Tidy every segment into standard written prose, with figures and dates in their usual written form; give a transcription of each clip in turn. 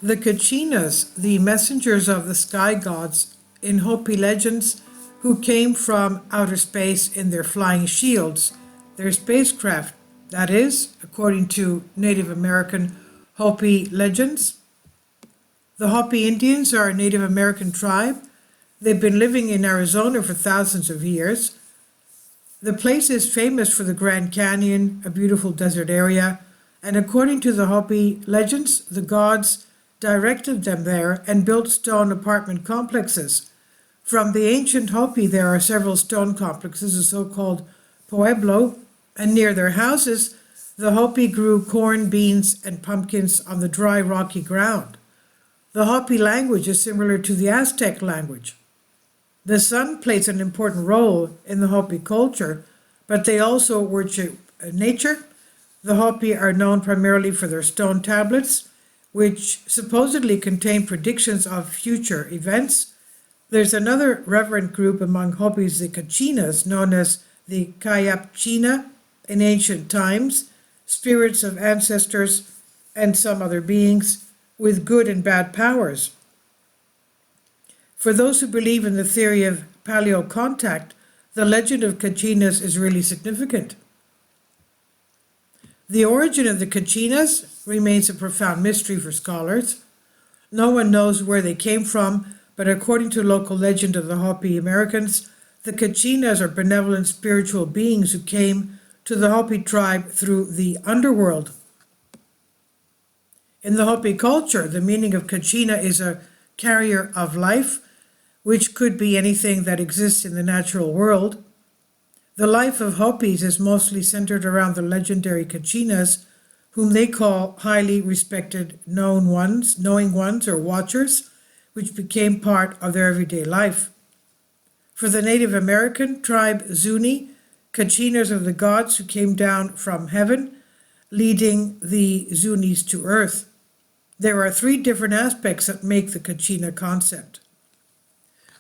The Kachinas, the messengers of the sky gods in Hopi legends, who came from outer space in their flying shields, their spacecraft, that is, according to Native American Hopi legends. The Hopi Indians are a Native American tribe. They've been living in Arizona for thousands of years. The place is famous for the Grand Canyon, a beautiful desert area, and according to the Hopi legends, the gods directed them there and built stone apartment complexes. From the ancient Hopi, there are several stone complexes, a so-called pueblo, and near their houses, the Hopi grew corn, beans, and pumpkins on the dry, rocky ground. The Hopi language is similar to the Aztec language. The sun plays an important role in the Hopi culture, but they also worship nature. The Hopi are known primarily for their stone tablets, which supposedly contain predictions of future events. There's another reverent group among Hopis, the Kachinas, known as the Kayapchina in ancient times, spirits of ancestors and some other beings with good and bad powers. For those who believe in the theory of paleocontact, the legend of Kachinas is really significant. The origin of the Kachinas remains a profound mystery for scholars. No one knows where they came from, but according to local legend of the Hopi Americans, the Kachinas are benevolent spiritual beings who came to the Hopi tribe through the underworld. In the Hopi culture, the meaning of Kachina is a carrier of life, which could be anything that exists in the natural world. The life of Hopis is mostly centered around the legendary Kachinas, whom they call highly respected knowing ones or watchers, which became part of their everyday life. For the Native American tribe Zuni, Kachinas are the gods who came down from heaven, leading the Zunis to earth. There are three different aspects that make the Kachina concept.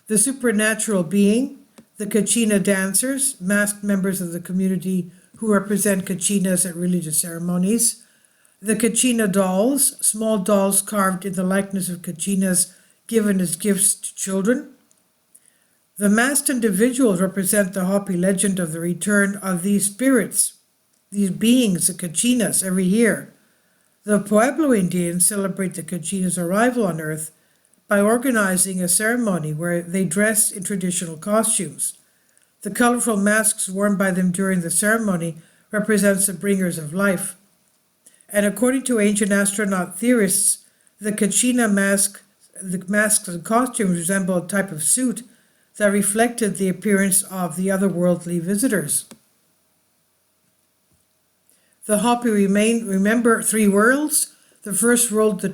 The supernatural being, the Kachina dancers, masked members of the community who represent Kachinas at religious ceremonies. The Kachina dolls, small dolls carved in the likeness of Kachinas given as gifts to children. The masked individuals represent the Hopi legend of the return of these spirits, these beings, the Kachinas, every year. The Pueblo Indians celebrate the Kachinas' arrival on Earth by organizing a ceremony where they dress in traditional costumes. The colorful masks worn by them during the ceremony represents the bringers of life. And according to ancient astronaut theorists, the Kachina masks and costumes resemble a type of suit that reflected the appearance of the otherworldly visitors. The Hopi remember three worlds. The first world, the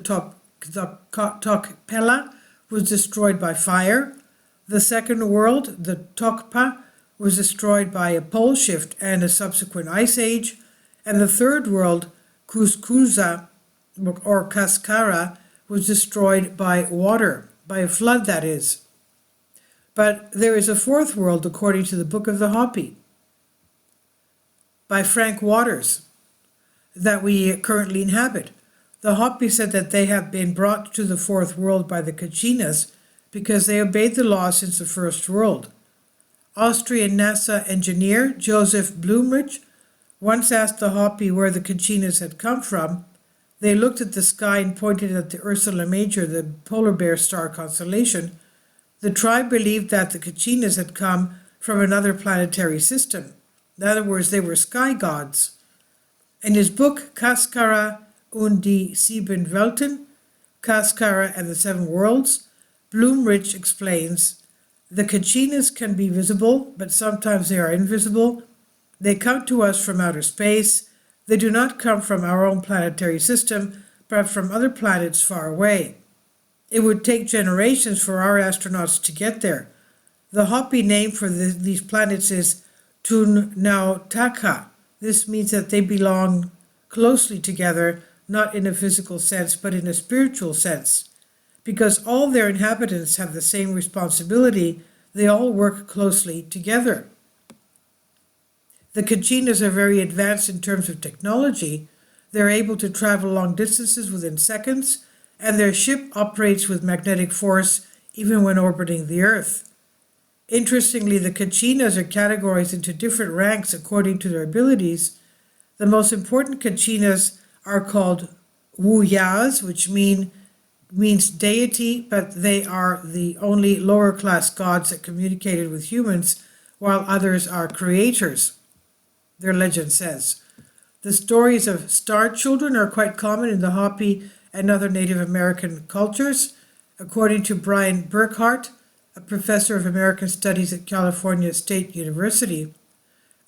Tokpela, was destroyed by fire. The second world, the Tokpa, was destroyed by a pole shift and a subsequent ice age. And the third world, Kuskuza, or Kaskara, was destroyed by water, by a flood, that is. But there is a fourth world, according to the Book of the Hopi, by Frank Waters, that we currently inhabit. The Hopi said that they have been brought to the fourth world by the Kachinas because they obeyed the law since the first world. Austrian NASA engineer Joseph Blumrich once asked the Hopi where the Kachinas had come from. They looked at the sky and pointed at the Ursula Major, the polar bear star constellation. The tribe believed that the Kachinas had come from another planetary system. In other words, they were sky gods. In his book, Kaskara und die Sieben Welten, Kaskara and the Seven Worlds, Blumrich explains, the Kachinas can be visible, but sometimes they are invisible. They come to us from outer space. They do not come from our own planetary system, but from other planets far away. It would take generations for our astronauts to get there. The Hopi name for these planets is Tunnautaka. This means that they belong closely together, not in a physical sense, but in a spiritual sense. Because all their inhabitants have the same responsibility, they all work closely together. The Kachinas are very advanced in terms of technology. They're able to travel long distances within seconds and their ship operates with magnetic force even when orbiting the Earth. Interestingly, the Kachinas are categorized into different ranks according to their abilities. The most important Kachinas are called Wuyas, which means deity, but they are the only lower class gods that communicated with humans, while others are creators, their legend says. The stories of star children are quite common in the Hopi and other Native American cultures. According to Brian Burkhart, a professor of American Studies at California State University,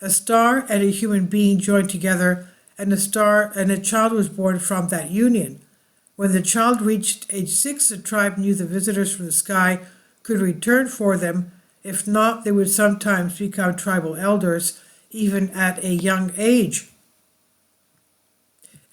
a star and a human being joined together, and a child was born from that union. When the child reached age 6, the tribe knew the visitors from the sky could return for them. If not, they would sometimes become tribal elders, even at a young age.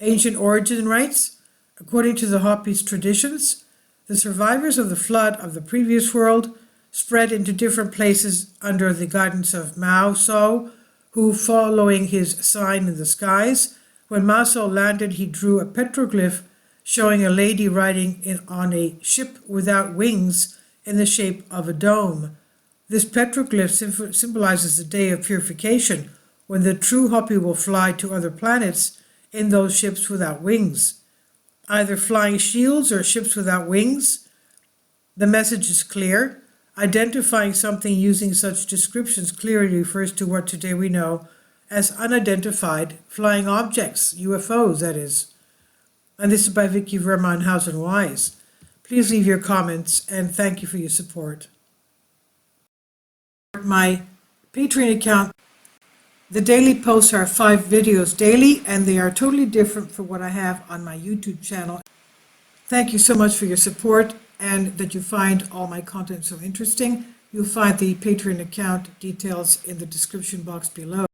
Ancient origin rites. According to the Hopi's traditions, the survivors of the flood of the previous world spread into different places under the guidance of Mauso, who, following his sign in the skies, when Mauso landed, he drew a petroglyph showing a lady riding on a ship without wings in the shape of a dome. This petroglyph symbolizes the day of purification, when the true Hopi will fly to other planets in those ships without wings. Either flying shields or ships without wings. The message is clear. Identifying something using such descriptions clearly refers to what today we know as unidentified flying objects, UFOs, that is. And this is by Vicky Verma and House and Wise. Please leave your comments, and thank you for your support. My Patreon account, the daily posts are 5 videos daily, and they are totally different from what I have on my YouTube channel. Thank you so much for your support and that you find all my content so interesting. You'll find the Patreon account details in the description box below.